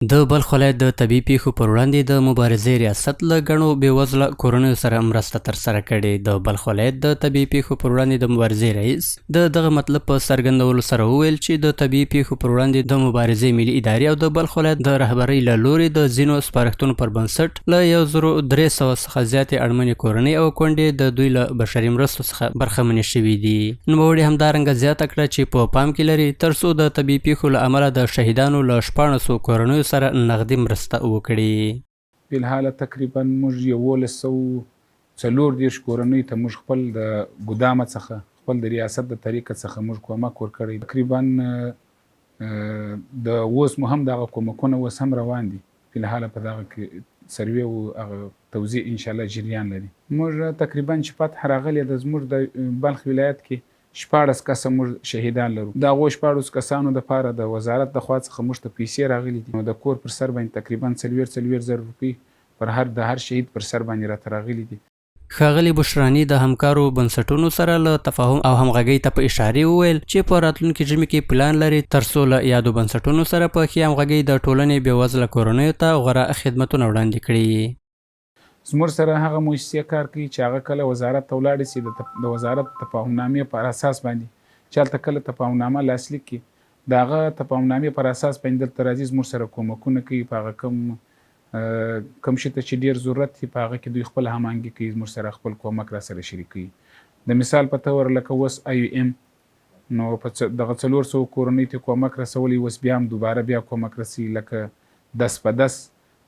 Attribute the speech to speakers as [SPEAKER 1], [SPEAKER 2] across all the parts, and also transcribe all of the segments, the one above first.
[SPEAKER 1] د بلخ ولایت د طبیعي پیښو پر وړاندې د مبارزې ریاست له ګڼو بېوزله کورنیو سره مرسته ترسره کړې. د بلخ ولایت د طبیعي پیښو پر وړاندې د مبارزې رئیس د دغه مطلب په څرګندولو سره وویل چې د طبیعي پیښو پر وړاندې د مبارزې ملي ادارې او د بلخ ولایت د رهبرۍ له لوري د ځینو سپارښتنو پر بنسټ له 1300 څخه زیاتې اړمنې کورنۍ او کونډې د دوی له بشري مرستو څخه برخمنې شوي دي. نوموړي همدارنګه زیاته کړه چې په پام کې لري ترڅو د طبیعي پیښو له امله د شهیدانو له 1400 کورنیو سره نغدي مرسته وکړي.
[SPEAKER 2] فلحال تقریبا موږ 1140 کورنۍ ته موږ خپل د ګدامه څخه خپل د ریاست د طریقه څخه موږ کومک ورکړی. تقریبا د اوس مو هم دغه کومکونه اوس هم روان دي. فلحال په دغه کې سروې او توزیع انشاءالله جریان لري. موږ تقریبا چې فتح راغلی د زموږ د بلخ ولایت کې 14 کسه موږ شهیدان لرو. د هغو 14 کسانو دپاره د وزارت د خوا څخه موږ ته پیسې راغلي دي. نو د کور پر سر باندې تقریبا 4,000 روپۍ پر هر شهید پر سر باندې راته راغلي دي.
[SPEAKER 1] ښاغلي بشراني د همکارو بنسټونو سره له تفاهم او همغږۍ ته په اشارې وویل چې په راتلونکي ژمي کې پلان لري ترڅو له یادو بنسټونو سره په ښې همغږۍ د ټولنې بېوزله کورنیو ته غوره خدمتونه وړاندې کړي.
[SPEAKER 2] زموږ سره هغه مؤسسې کار کوي چې هغه کله وزارت ته ولاړې شي د وزارت تفاهمنامې پر اساس باندې چې هلته کله تفاهمنامه لاسلیک کړي د هغه تفاهمنامې پر اساس باندې دلته راځي زموږ سره کومکونه کوي. په هغه کوم شي ته چې ډېر ضرورت وي په هغه کې دوی خپل هماهنګي کوي، زموږ سره خپل کومک را سره شریکوي. د مثال په طور لکه اوس IOM نو په دغه 400 کورنۍ ته کومک رسولی، اوس بیا هم دوباره بیا کومک رسوي. لکه 10 په 10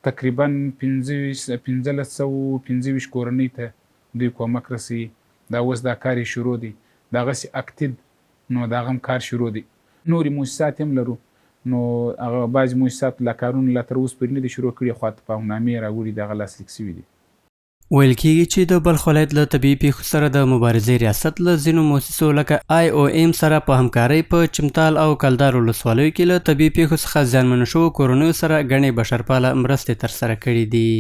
[SPEAKER 2] تقریبا 1525 کورنۍ ته دوی کومک رسوي. دا اوس دا کار یې شروع دی، دغسې اکتید نو د هغه هم کار شروع دی. نورې مؤسسات هم لرو، نو هغه بعضې مؤسسات لا کارونه لا تر اوسه پورې نه دي شروع کړي، خو تفاهمنامې یې راوړي دغه لاسلیک شوي دي.
[SPEAKER 1] ویل کېږي چې د بلخ ولایت له طبیعي پیښو سره د مبارزې ریاست له ځینو مؤسسو لکه IOM سره په همکارۍ په چمتال او کلدار ولسوالیو کې له طبیعي پیښو څخه زیانمنو شوو کورنیو سره ګڼې بشرپاله مرستې ترسره کړي دي.